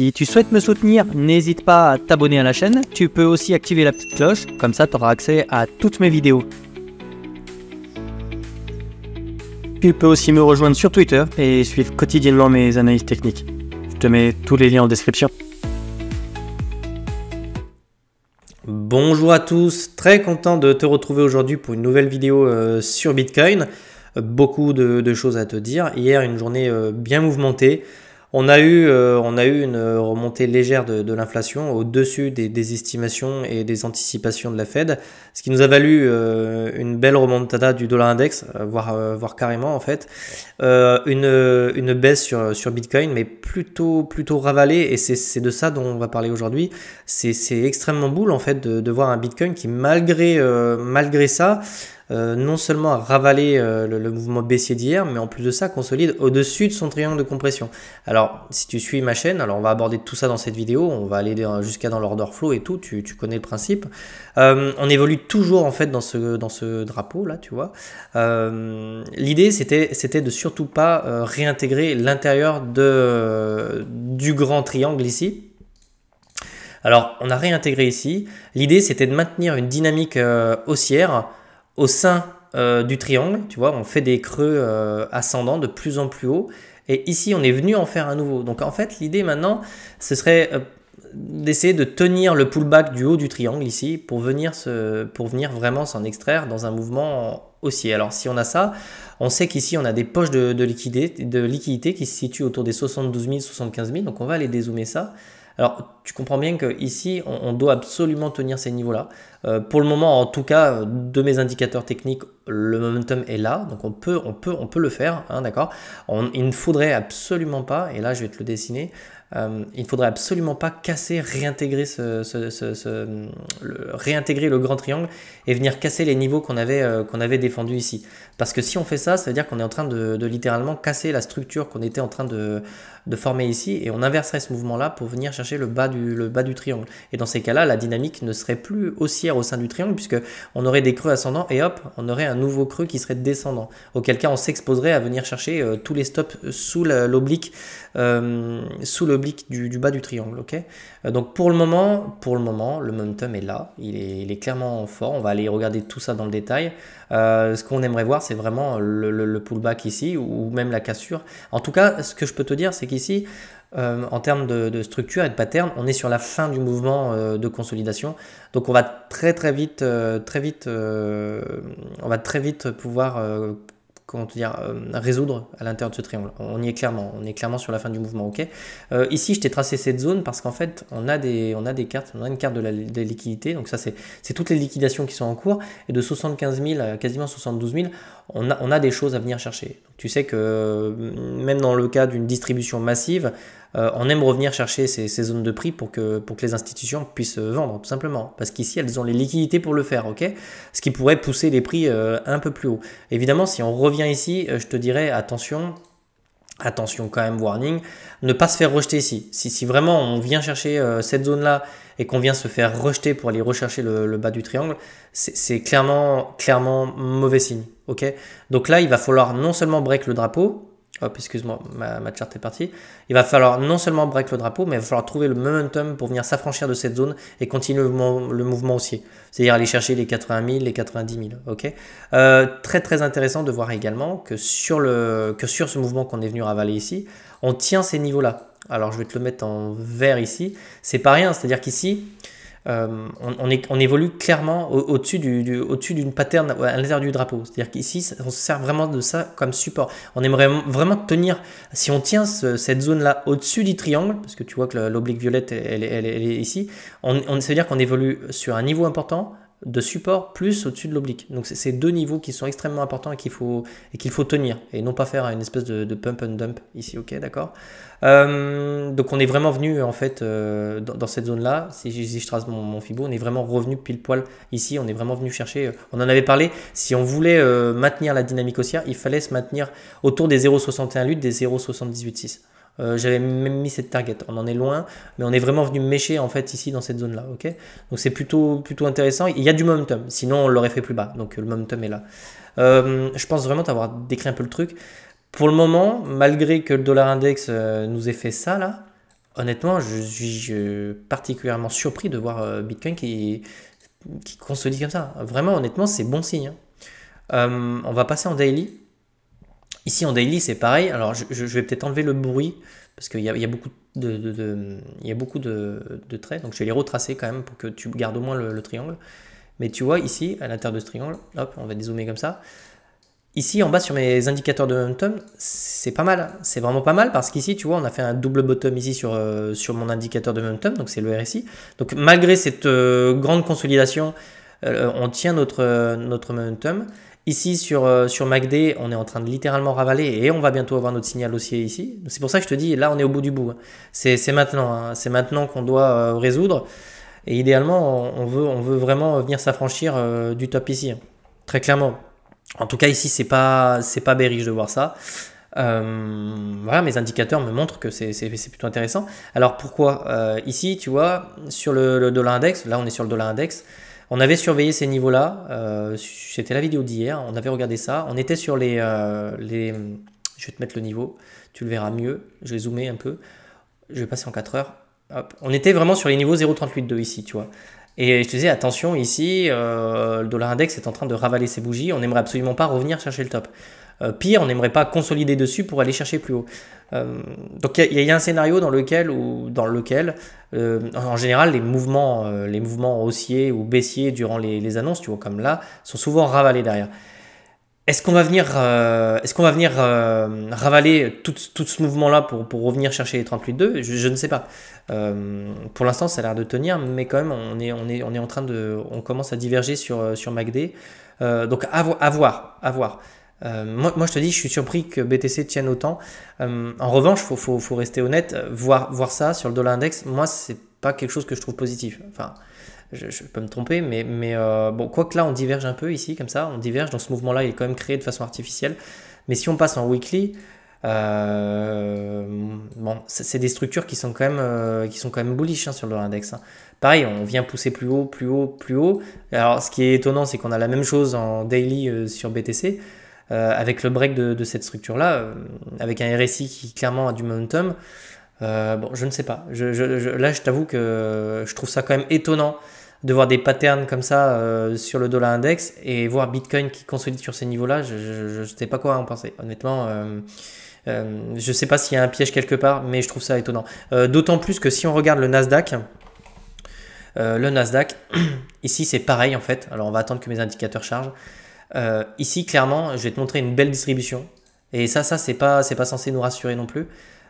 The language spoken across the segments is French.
Si tu souhaites me soutenir, n'hésite pas à t'abonner à la chaîne. Tu peux aussi activer la petite cloche, comme ça tu auras accès à toutes mes vidéos. Tu peux aussi me rejoindre sur Twitter et suivre quotidiennement mes analyses techniques. Je te mets tous les liens en description. Bonjour à tous, très content de te retrouver aujourd'hui pour une nouvelle vidéo sur Bitcoin. Beaucoup de choses à te dire. Hier, une journée bien mouvementée. On a eu une remontée légère de l'inflation au-dessus des estimations et des anticipations de la Fed, ce qui nous a valu une belle remontada du dollar index, voire carrément en fait, une baisse sur Bitcoin, mais plutôt ravalée, et c'est de ça dont on va parler aujourd'hui. C'est extrêmement boule en fait de voir un Bitcoin qui malgré ça, non seulement a ravalé le mouvement baissier d'hier, mais en plus de ça consolide au-dessus de son triangle de compression. Alors, si tu suis ma chaîne, alors on va aborder tout ça dans cette vidéo, on va aller jusqu'à dans l'order flow et tout, tu connais le principe. On évolue toujours en fait dans ce drapeau là, tu vois. L'idée c'était de surtout pas réintégrer l'intérieur du grand triangle ici. Alors, on a réintégré ici. L'idée c'était de maintenir une dynamique haussière au sein du triangle, tu vois, on fait des creux ascendants de plus en plus haut, et ici on est venu en faire un nouveau. Donc en fait l'idée maintenant ce serait d'essayer de tenir le pullback du haut du triangle ici pour venir vraiment s'en extraire dans un mouvement haussier. Alors si on a ça, on sait qu'ici on a des poches de liquidité qui se situent autour des 72 000, 75 000, donc on va aller dézoomer ça. Alors, tu comprends bien qu'ici, on doit absolument tenir ces niveaux-là. Pour le moment, en tout cas, de mes indicateurs techniques, le momentum est là. Donc, on peut le faire, hein, d'accord. Il ne faudrait absolument pas, et là, je vais te le dessiner, il ne faudrait absolument pas réintégrer réintégrer le grand triangle et venir casser les niveaux qu'on avait défendus ici. Parce que si on fait ça, ça veut dire qu'on est en train de littéralement casser la structure qu'on était en train de former ici, et on inverserait ce mouvement-là pour venir chercher le bas du triangle. Et dans ces cas-là, la dynamique ne serait plus haussière au sein du triangle, puisque on aurait des creux ascendants et hop, on aurait un nouveau creux qui serait descendant. Auquel cas, on s'exposerait à venir chercher tous les stops sous l'oblique du bas du triangle. Ok. Donc pour le moment, le momentum est là, il est clairement fort. On va aller regarder tout ça dans le détail. Ce qu'on aimerait voir, c'est vraiment le pullback ici, ou même la cassure. En tout cas, ce que je peux te dire, c'est qu'ici, en termes de structure et de pattern, on est sur la fin du mouvement de consolidation. Donc on va très vite pouvoir comment te dire, résoudre à l'intérieur de ce triangle. On est clairement sur la fin du mouvement. Ok. Ici, je t'ai tracé cette zone parce qu'en fait, on a une carte de liquidité. Donc ça, c'est toutes les liquidations qui sont en cours. Et de 75 000 à quasiment 72 000, on a des choses à venir chercher. Donc, tu sais que même dans le cas d'une distribution massive, on aime revenir chercher ces zones de prix pour que les institutions puissent vendre, tout simplement. Parce qu'ici, elles ont les liquidités pour le faire, ok. Ce qui pourrait pousser les prix un peu plus haut. Évidemment, si on revient ici, je te dirais attention quand même, warning, ne pas se faire rejeter ici. Si vraiment on vient chercher cette zone-là et qu'on vient se faire rejeter pour aller rechercher le bas du triangle, c'est clairement mauvais signe, ok. Donc là, il va falloir non seulement break le drapeau. Hop, excuse-moi, ma charte est partie. Il va falloir non seulement break le drapeau, mais il va falloir trouver le momentum pour venir s'affranchir de cette zone et continuer le mouvement haussier. C'est-à-dire aller chercher les 80 000, les 90 000. Ok. Très intéressant de voir également que sur ce mouvement qu'on est venu ravaler ici, on tient ces niveaux-là. Alors je vais te le mettre en vert ici. C'est pas rien, c'est-à-dire qu'ici, on évolue clairement au-dessus d'une pattern à l'intérieur du drapeau. C'est-à-dire qu'ici, on se sert vraiment de ça comme support. On aimerait vraiment tenir, si on tient cette zone-là au-dessus du triangle, parce que tu vois que l'oblique violette, elle est ici, ça veut dire qu'on évolue sur un niveau important de support plus au-dessus de l'oblique. Donc c'est deux niveaux qui sont extrêmement importants et qu'il faut tenir et non pas faire une espèce de pump and dump ici, ok, d'accord. Donc on est vraiment venu en fait dans cette zone là, si je trace mon Fibo, on est vraiment revenu pile poil ici, on est vraiment venu chercher, on en avait parlé, si on voulait maintenir la dynamique haussière, il fallait se maintenir autour des 0,61 luttes, des 0,786. J'avais même mis cette target, on en est loin, mais on est vraiment venu mécher en fait ici dans cette zone là, ok. Donc c'est plutôt intéressant, il y a du momentum, sinon on l'aurait fait plus bas, donc le momentum est là. Je pense vraiment t'avoir décrit un peu le truc. Pour le moment, malgré que le dollar index nous ait fait ça là, honnêtement, je suis particulièrement surpris de voir Bitcoin qui consolide comme ça. Vraiment, honnêtement, c'est bon signe, hein. On va passer en daily. Ici, en daily, c'est pareil. Alors, je vais peut-être enlever le bruit parce qu'il y a beaucoup il y a beaucoup de traits. Donc, je vais les retracer quand même pour que tu gardes au moins le triangle. Mais tu vois, ici, à l'intérieur de ce triangle, hop, on va dézoomer comme ça. Ici, en bas, sur mes indicateurs de momentum, c'est pas mal. C'est vraiment pas mal parce qu'ici, tu vois, on a fait un double bottom ici sur mon indicateur de momentum. Donc, c'est le RSI. Donc, malgré cette grande consolidation, on tient notre momentum. Ici, sur MACD, on est en train de littéralement ravaler et on va bientôt avoir notre signal haussier ici. C'est pour ça que je te dis, là, on est au bout du bout, hein. C'est maintenant, hein. C'est maintenant qu'on doit résoudre. Et idéalement, on veut vraiment venir s'affranchir du top ici, hein. Très clairement. En tout cas, ici, c'est pas bearish de voir ça. Voilà, mes indicateurs me montrent que c'est plutôt intéressant. Alors, pourquoi ici, tu vois, sur le dollar index, là, on est sur le dollar index. On avait surveillé ces niveaux-là, c'était la vidéo d'hier, on avait regardé ça, on était sur je vais te mettre le niveau, tu le verras mieux, je vais zoomer un peu, je vais passer en 4 heures, hop. On était vraiment sur les niveaux 0,382 ici, tu vois. Et je te disais, attention, ici, le dollar index est en train de ravaler ses bougies, on n'aimerait absolument pas revenir chercher le top. Pire, on n'aimerait pas consolider dessus pour aller chercher plus haut. Donc il y a un scénario dans lequel en général, les mouvements haussiers ou baissiers durant les annonces, tu vois, comme là, sont souvent ravalés derrière. Est-ce qu'on va venir ravaler tout ce mouvement-là pour revenir chercher les 38,2? Je ne sais pas. Pour l'instant, ça a l'air de tenir, mais quand même, on commence à diverger sur MACD. Donc à voir. Moi, je te dis, je suis surpris que BTC tienne autant. En revanche, faut rester honnête. Voir ça sur le dollar index, moi, c'est pas quelque chose que je trouve positif. Enfin, je peux me tromper, mais bon, quoi que là, on diverge un peu ici, comme ça. On diverge dans ce mouvement-là, il est quand même créé de façon artificielle. Mais si on passe en weekly, bon, c'est des structures qui sont quand même bullish, hein, sur le dollar index, hein. Pareil, on vient pousser plus haut. Alors, ce qui est étonnant, c'est qu'on a la même chose en daily sur BTC. Avec le break de cette structure-là, avec un RSI qui clairement a du momentum, bon, je ne sais pas. Là, je t'avoue que je trouve ça quand même étonnant de voir des patterns comme ça sur le dollar index et voir Bitcoin qui consolide sur ces niveaux-là. Je ne sais pas quoi en penser. Honnêtement, je ne sais pas s'il y a un piège quelque part, mais je trouve ça étonnant. D'autant plus que si on regarde le Nasdaq, ici c'est pareil en fait. Alors on va attendre que mes indicateurs chargent. Ici, clairement, je vais te montrer une belle distribution. Et ça c'est pas censé nous rassurer non plus.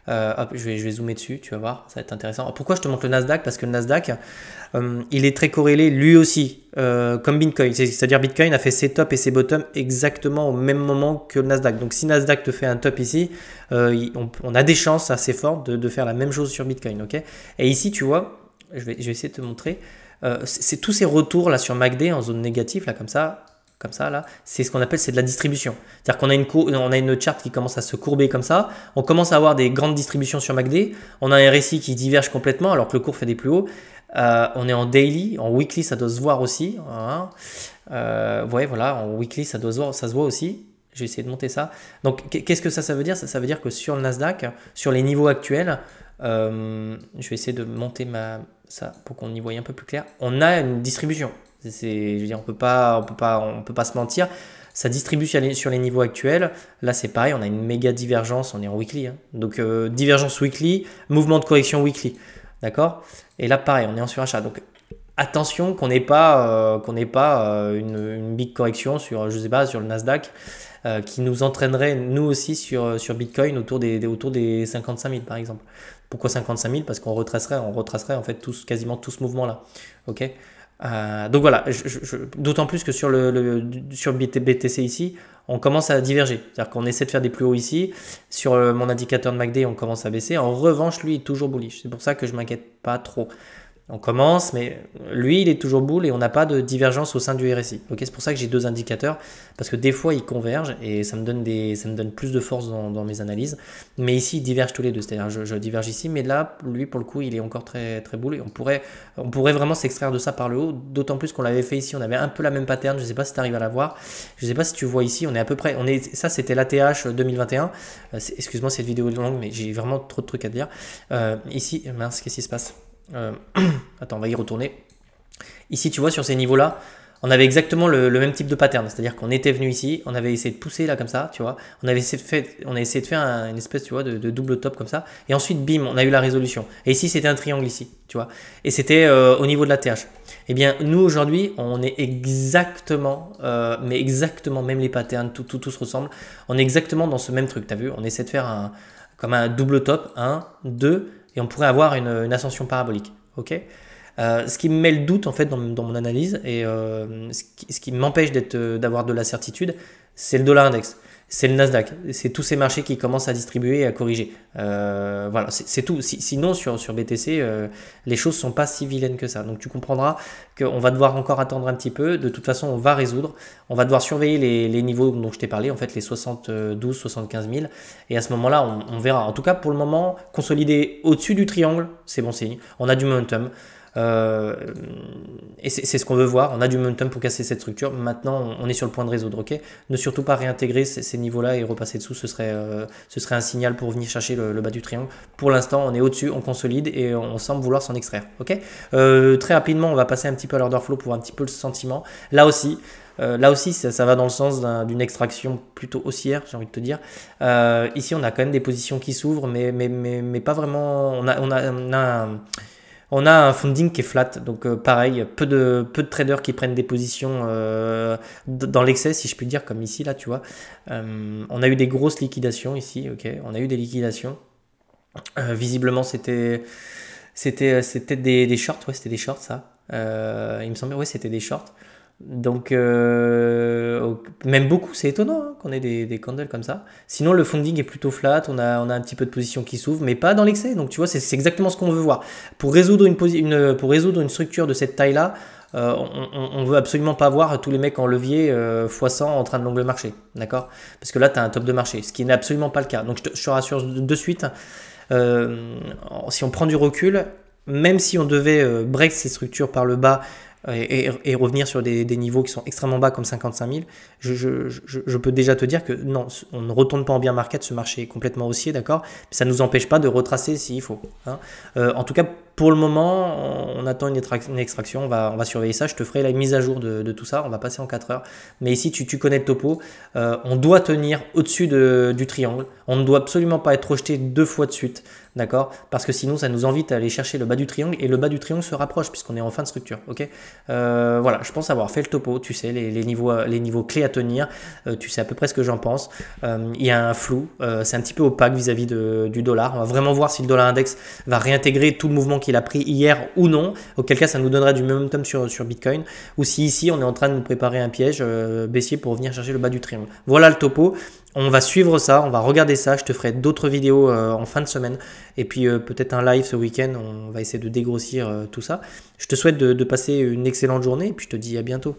Hop, je vais zoomer dessus, tu vas voir, ça va être intéressant. Alors, pourquoi je te montre le Nasdaq? Parce que le Nasdaq, il est très corrélé lui aussi, comme Bitcoin. C'est-à-dire Bitcoin a fait ses tops et ses bottoms exactement au même moment que le Nasdaq. Donc si Nasdaq te fait un top ici, on a des chances assez fortes de faire la même chose sur Bitcoin. Okay, et ici, tu vois, je vais essayer de te montrer, c'est tous ces retours là sur MACD en zone négative, là comme ça là, c'est ce qu'on appelle, c'est de la distribution. C'est-à-dire qu'on a une charte qui commence à se courber comme ça, on commence à avoir des grandes distributions sur MACD, on a un RSI qui diverge complètement alors que le cours fait des plus hauts. On est en daily, en weekly ça doit se voir aussi, hein. Ouais, voilà, en weekly ça se voit aussi. Je vais essayer de monter ça. Donc qu'est-ce que ça veut dire? Ça veut dire que sur le Nasdaq, sur les niveaux actuels, je vais essayer de monter ça pour qu'on y voie un peu plus clair. On a une distribution. Je veux dire, on peut pas se mentir. Ça distribue sur les niveaux actuels. Là, c'est pareil, on a une méga divergence. On est en weekly, hein. Donc, divergence weekly, mouvement de correction weekly. D'accord? Et là, pareil, on est en surachat. Donc, attention qu'on n'ait pas, une big correction sur, je sais pas, sur le Nasdaq, qui nous entraînerait, nous aussi, sur Bitcoin autour des 55 000, par exemple. Pourquoi 55 000? Parce qu'on retracerait en fait quasiment tout ce mouvement-là. Ok? Donc voilà, d'autant plus que sur BTC ici, on commence à diverger. C'est-à-dire qu'on essaie de faire des plus hauts ici. Sur mon indicateur de MACD, on commence à baisser. En revanche, lui est toujours bullish. C'est pour ça que je ne m'inquiète pas trop. On commence, mais lui, il est toujours bull et on n'a pas de divergence au sein du RSI. Ok, c'est pour ça que j'ai deux indicateurs, parce que des fois, ils convergent et ça me donne plus de force dans mes analyses. Mais ici, ils divergent tous les deux. C'est-à-dire, je diverge ici, mais là, lui, pour le coup, il est encore très, très bull. Et on pourrait vraiment s'extraire de ça par le haut, d'autant plus qu'on l'avait fait ici. On avait un peu la même pattern. Je ne sais pas si tu arrives à la voir. Je ne sais pas si tu vois ici. On est à peu près. Ça, c'était l'ATH 2021. Excuse-moi, cette vidéo est longue, mais j'ai vraiment trop de trucs à te dire. Ici, mince, qu'est-ce qui se passe? Attends, on va y retourner. Ici, tu vois, sur ces niveaux-là, on avait exactement le même type de pattern. C'est-à-dire qu'on était venu ici, on avait essayé de pousser là comme ça, tu vois. On a essayé de faire une espèce, tu vois, de double top comme ça. Et ensuite, bim, on a eu la résolution. Et ici, c'était un triangle ici, tu vois. Et c'était au niveau de la TH. Eh bien, nous, aujourd'hui, on est exactement, mais exactement, même les patterns, tout se ressemble. On est exactement dans ce même truc, tu as vu. On essaie de faire comme un double top, 1, 2, et on pourrait avoir une ascension parabolique. Ok. Ce qui me met le doute en fait dans mon analyse et ce qui m'empêche d'avoir de la certitude, c'est le dollar index, c'est le Nasdaq, c'est tous ces marchés qui commencent à distribuer et à corriger. Voilà, c'est tout. Sinon sur BTC, les choses sont pas si vilaines que ça. Donc tu comprendras qu'on va devoir encore attendre un petit peu. De toute façon, on va résoudre. On va devoir surveiller les niveaux dont je t'ai parlé, en fait les 72, 75 000. Et à ce moment-là, on verra. En tout cas, pour le moment, consolider au-dessus du triangle, c'est bon signe. On a du momentum. Et c'est ce qu'on veut voir. On a du momentum pour casser cette structure. Maintenant, on est sur le point de résoudre. Ok, ne surtout pas réintégrer ces niveaux-là et repasser dessous. Ce serait un signal pour venir chercher le bas du triangle. Pour l'instant, on est au-dessus, on consolide et on semble vouloir s'en extraire. Ok, très rapidement, on va passer un petit peu à l'order flow pour voir un petit peu le sentiment. Là aussi, ça va dans le sens d'une extraction plutôt haussière, j'ai envie de te dire. Ici, on a quand même des positions qui s'ouvrent, mais pas vraiment. On a un funding qui est flat, donc pareil, peu de traders qui prennent des positions dans l'excès, si je puis dire, comme ici, là, tu vois. On a eu des grosses liquidations ici, ok. On a eu des liquidations. Visiblement, c'était des shorts, ouais, c'était des shorts, ça. Il me semblait, ouais, c'était des shorts. Donc, même beaucoup, c'est étonnant hein, qu'on ait des candles comme ça. Sinon, le funding est plutôt flat, on a un petit peu de position qui s'ouvre, mais pas dans l'excès. Donc, tu vois, c'est exactement ce qu'on veut voir. Pour résoudre une structure de cette taille-là, on veut absolument pas voir tous les mecs en levier x100 en train de long le marché. D'accord? Parce que là, tu as un top de marché, ce qui n'est absolument pas le cas. Donc, je te rassure de suite, si on prend du recul, même si on devait break ces structures par le bas, et revenir sur des niveaux qui sont extrêmement bas comme 55 000, je peux déjà te dire que non, on ne retourne pas en bear market, ce marché est complètement haussier, d'accord, mais ça ne nous empêche pas de retracer s'il faut. Hein. En tout cas, pour le moment, on attend une extraction, on va surveiller ça, je te ferai la mise à jour de tout ça, on va passer en 4 heures. Mais ici, tu connais le topo, on doit tenir au-dessus du triangle, on ne doit absolument pas être rejeté 2 fois de suite. D'accord, parce que sinon ça nous invite à aller chercher le bas du triangle et le bas du triangle se rapproche puisqu'on est en fin de structure. Ok, voilà, je pense avoir fait le topo, tu sais, les niveaux clés à tenir, tu sais à peu près ce que j'en pense. Il y a un flou, c'est un petit peu opaque vis-à-vis du dollar. On va vraiment voir si le dollar index va réintégrer tout le mouvement qu'il a pris hier ou non, auquel cas ça nous donnerait du momentum sur Bitcoin, ou si ici on est en train de nous préparer un piège baissier pour venir chercher le bas du triangle. Voilà le topo. On va suivre ça, on va regarder ça, je te ferai d'autres vidéos en fin de semaine et puis peut-être un live ce week-end, on va essayer de dégrossir tout ça. Je te souhaite de passer une excellente journée et puis je te dis à bientôt.